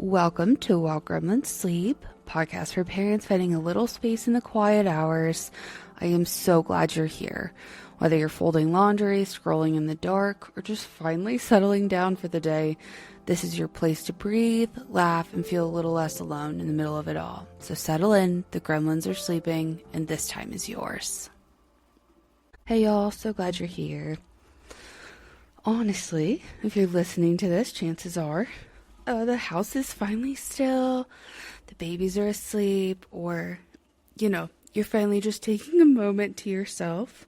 Welcome to While Gremlins Sleep, podcast for parents finding a little space in the quiet hours. I am so glad you're here. Whether you're folding laundry, scrolling in the dark, or just finally settling down for the day, this is your place to breathe, laugh, and feel a little less alone in the middle of it all. So settle in, the gremlins are sleeping, and this time is yours. Hey y'all, so glad you're here. Honestly, if you're listening to this, chances are the house is finally still, the babies are asleep, or, you're finally just taking a moment to yourself.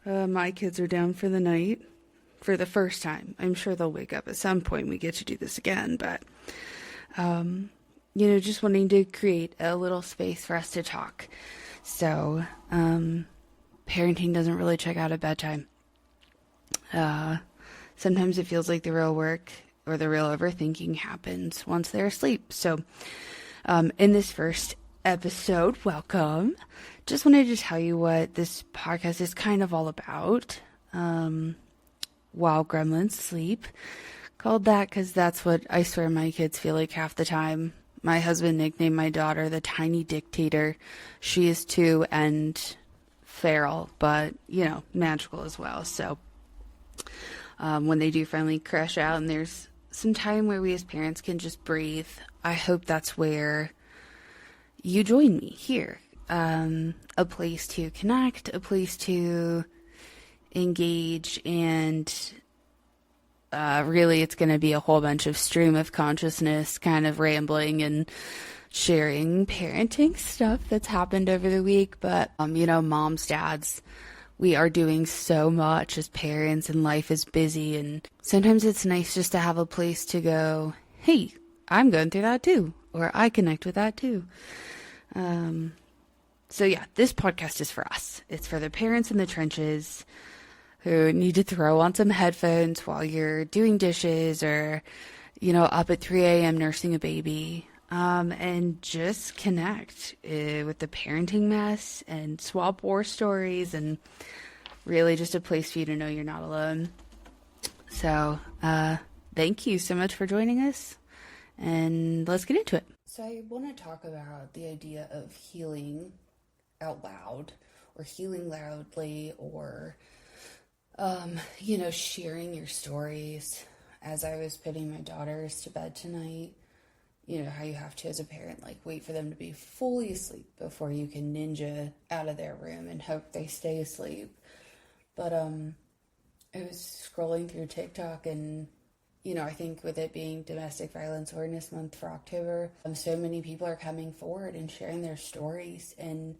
My kids are down for the night for the first time. I'm sure they'll wake up at some point. We get to do this again, but, just wanting to create a little space for us to talk. So, parenting doesn't really check out at bedtime. Sometimes it feels like the real work or the real overthinking happens once they're asleep. So, in this first episode, welcome. Just wanted to tell you what this podcast is kind of all about. While Gremlins Sleep. Called that because that's what I swear my kids feel like half the time. My husband nicknamed my daughter the tiny dictator. She is 2 and feral, but, magical as well. So, when they do finally crash out and there's some time where we as parents can just breathe, I hope that's where you join me here. A place to connect, a place to engage, and really it's going to be a whole bunch of stream of consciousness kind of rambling and sharing parenting stuff that's happened over the week. But, moms, dads, we are doing so much as parents and life is busy, and sometimes it's nice just to have a place to go, hey, I'm going through that too, or I connect with that too. So yeah, this podcast is for us. It's for the parents in the trenches who need to throw on some headphones while you're doing dishes or, up at 3 a.m. nursing a baby. And just connect with the parenting mess and swap war stories, and really just a place for you to know you're not alone. So, thank you so much for joining us, and let's get into it. So I want to talk about the idea of healing out loud, or healing loudly, or, sharing your stories. As I was putting my daughters to bed tonight, how you have to, as a parent, wait for them to be fully asleep before you can ninja out of their room and hope they stay asleep. But, I was scrolling through TikTok and, I think with it being Domestic Violence Awareness Month for October, so many people are coming forward and sharing their stories and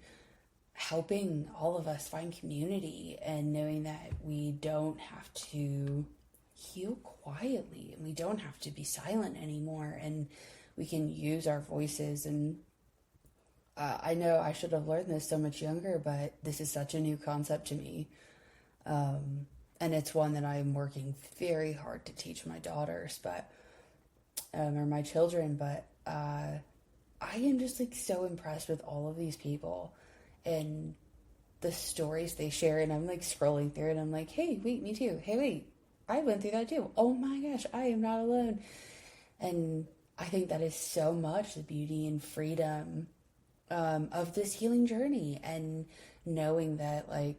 helping all of us find community, and knowing that we don't have to heal quietly and we don't have to be silent anymore, and we can use our voices. And I know I should have learned this so much younger, but this is such a new concept to me. And it's one that I'm working very hard to teach my daughters, or my children. But I am just so impressed with all of these people and the stories they share. And I'm scrolling through and I'm like, hey, wait, me too. Hey, wait, I went through that too. Oh my gosh, I am not alone. And I think that is so much the beauty and freedom of this healing journey, and knowing that I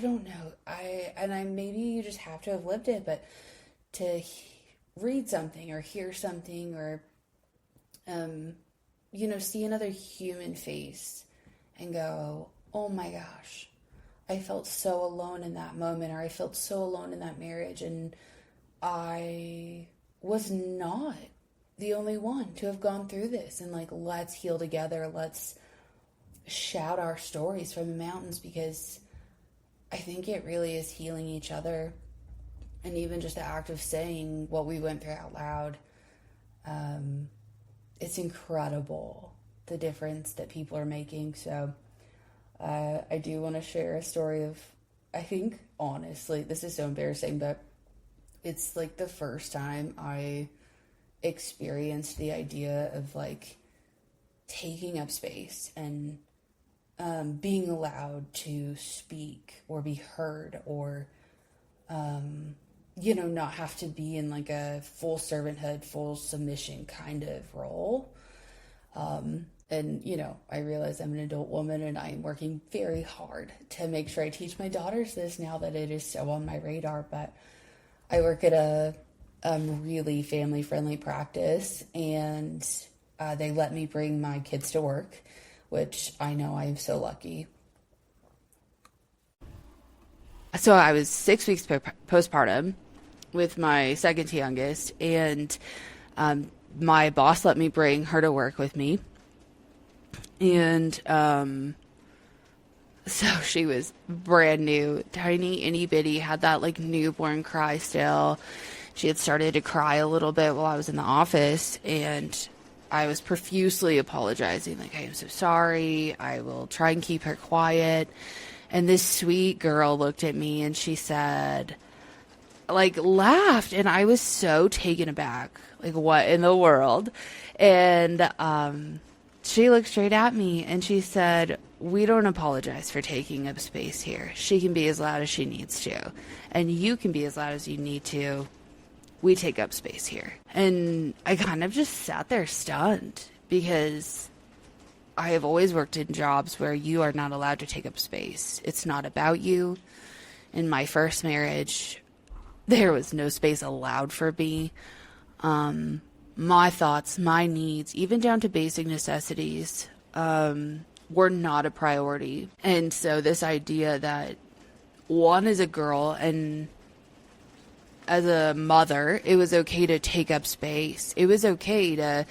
don't know, maybe you just have to have lived it, but to read something or hear something or, see another human face and go, oh my gosh, I felt so alone in that moment, or I felt so alone in that marriage, and I was not the only one to have gone through this, and let's heal together. Let's shout our stories from the mountains, because I think it really is healing each other. And even just the act of saying what we went through out loud, it's incredible the difference that people are making. So I do want to share a story of, I think, honestly, this is so embarrassing, but it's the first time I experienced the idea of taking up space and being allowed to speak or be heard, or not have to be in like a full servanthood, full submission kind of role. And, I realize I'm an adult woman and I'm working very hard to make sure I teach my daughters this now that it is so on my radar. But I work at a really family friendly practice, and they let me bring my kids to work, which I know I am so lucky. So I was 6 weeks postpartum with my second to youngest, and my boss let me bring her to work with me. And so she was brand new, tiny, itty bitty, had that like newborn cry still. She had started to cry a little bit while I was in the office, and I was profusely apologizing, like, I am so sorry, I will try and keep her quiet. And this sweet girl looked at me and she said, like, laughed, and I was so taken aback, like, what in the world? And she looked straight at me and she said, we don't apologize for taking up space here. She can be as loud as she needs to, and you can be as loud as you need to. We take up space here. And I kind of just sat there stunned, because I have always worked in jobs where you are not allowed to take up space. It's not about you. In my first marriage, there was no space allowed for me. My thoughts, my needs, even down to basic necessities, were not a priority. And so this idea that one is a girl, and as a mother, it was okay to take up space. It was okay to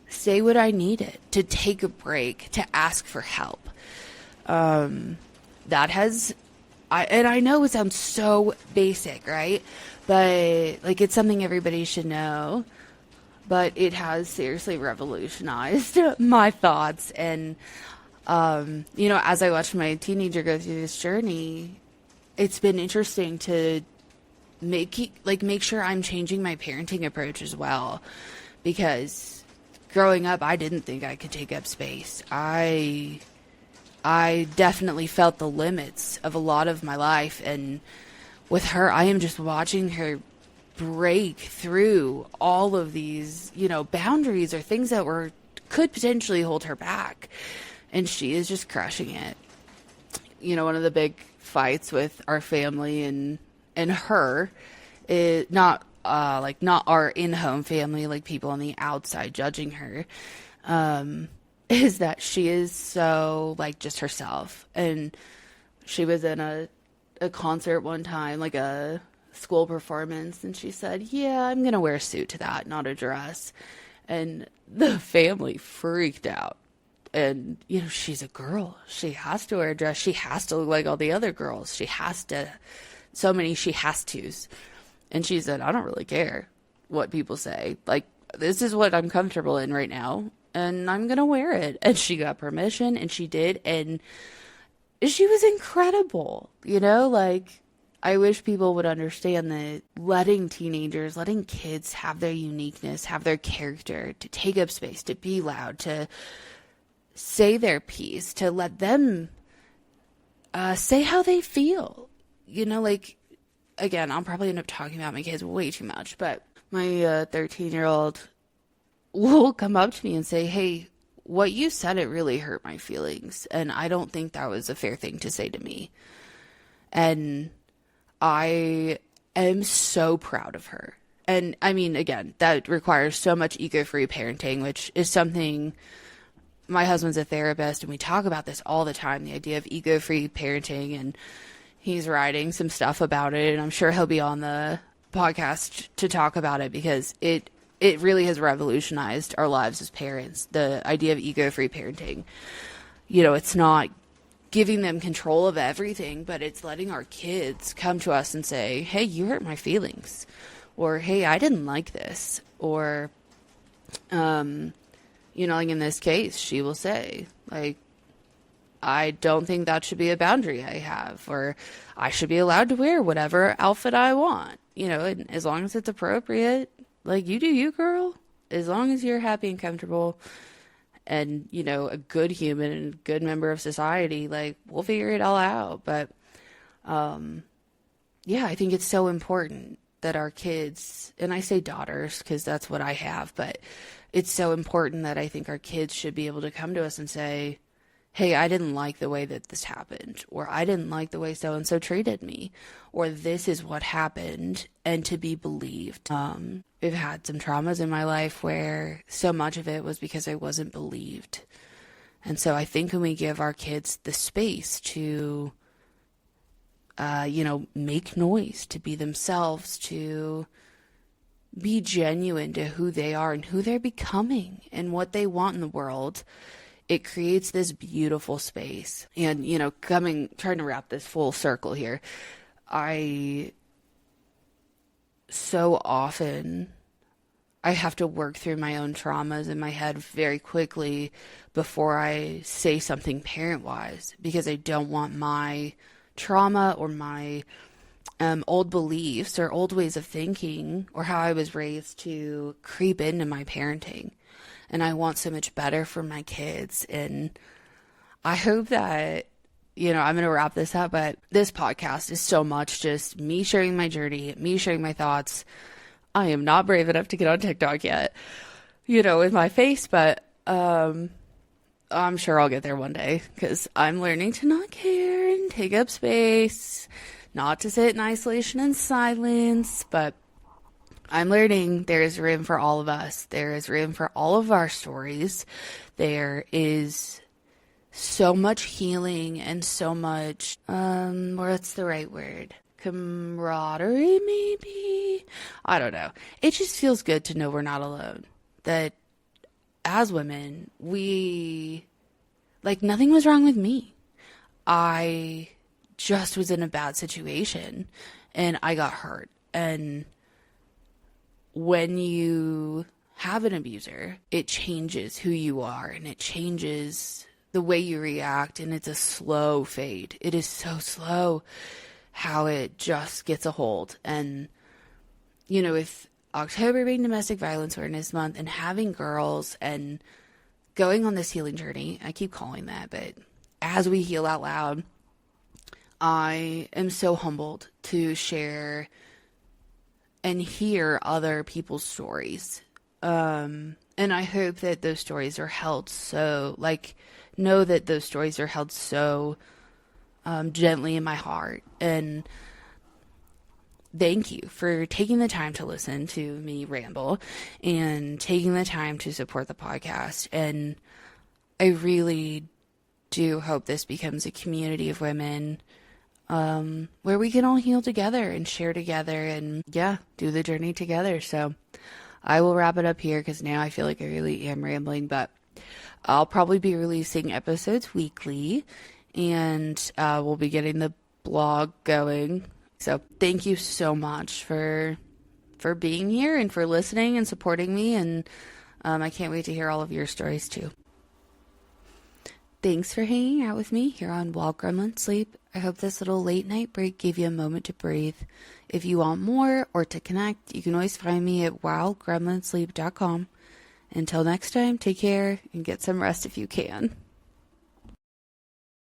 say what I needed, to take a break, to ask for help. That has, I know it sounds so basic, right? But like, it's something everybody should know. But it has seriously revolutionized my thoughts. And, as I watched my teenager go through this journey, it's been interesting to make sure I'm changing my parenting approach as well. Because growing up, I didn't think I could take up space. I definitely felt the limits of a lot of my life. And with her, I am just watching her break through all of these, boundaries or things that could potentially hold her back. And she is just crushing it. One of the big fights with our family and her is not our in-home family, like people on the outside judging her, is that she is so like just herself. And she was in a concert one time, like a school performance, and she said, yeah, I'm gonna wear a suit to that, not a dress. And the family freaked out. And she's a girl, she has to wear a dress, she has to look like all the other girls, she has to tos. And she said, I don't really care what people say, like, this is what I'm comfortable in right now, and I'm gonna wear it. And she got permission, and she did, and she was incredible. Like, I wish people would understand that letting kids have their uniqueness, have their character, to take up space, to be loud, to say their piece, to let them say how they feel. Like, again, I'll probably end up talking about my kids way too much, but my 13-year-old will come up to me and say, hey, what you said, it really hurt my feelings, and I don't think that was a fair thing to say to me. And I am so proud of her. And I mean, again, that requires so much ego-free parenting, which is something, my husband's a therapist, and we talk about this all the time, the idea of ego-free parenting, and he's writing some stuff about it, and I'm sure he'll be on the podcast to talk about it, because it really has revolutionized our lives as parents, the idea of ego-free parenting. It's not giving them control of everything, but it's letting our kids come to us and say, hey, you hurt my feelings, or hey, I didn't like this, or like in this case, she will say, like, I don't think that should be a boundary I have, or I should be allowed to wear whatever outfit I want, and as long as it's appropriate, like, you do you, girl, as long as you're happy and comfortable and, a good human and good member of society, like, we'll figure it all out. But, yeah, I think it's so important that our kids, and I say daughters because that's what I have, but it's so important that I think our kids should be able to come to us and say, hey, I didn't like the way that this happened, or I didn't like the way so-and-so treated me, or this is what happened, and to be believed. I've had some traumas in my life where so much of it was because I wasn't believed. And so I think when we give our kids the space to, make noise, to be themselves, to be genuine to who they are and who they're becoming and what they want in the world, it creates this beautiful space. And, trying to wrap this full circle here, so often I have to work through my own traumas in my head very quickly before I say something parent-wise, because I don't want my trauma or my old beliefs or old ways of thinking or how I was raised to creep into my parenting. And I want so much better for my kids. And I hope that, I'm going to wrap this up, but this podcast is so much just me sharing my journey, me sharing my thoughts. I am not brave enough to get on TikTok yet, with my face, but I'm sure I'll get there one day because I'm learning to not care and take up space, not to sit in isolation and silence, but I'm learning there is room for all of us. There is room for all of our stories. There is so much healing and so much, what's the right word? Camaraderie, maybe? I don't know. It just feels good to know we're not alone. That as women, nothing was wrong with me. I just was in a bad situation and I got hurt. And when you have an abuser, it changes who you are and it changes the way you react, and it's a slow fade. It is so slow how it just gets a hold. And, with October being Domestic Violence Awareness Month and having girls and going on this healing journey, I keep calling that, but as we heal out loud, I am so humbled to share and hear other people's stories. And I hope that those stories are held know that those stories are held so gently in my heart. And thank you for taking the time to listen to me ramble and taking the time to support the podcast. And I really do hope this becomes a community of women where we can all heal together and share together and do the journey together. So I will wrap it up here because now I feel like I really am rambling, but I'll probably be releasing episodes weekly and we'll be getting the blog going. So thank you so much for being here and for listening and supporting me. And I can't wait to hear all of your stories too. Thanks for hanging out with me here on While Gremlins Sleep. I hope this little late night break gave you a moment to breathe. If you want more or to connect, you can always find me at whilegremlinsleep.com. Until next time, take care and get some rest if you can.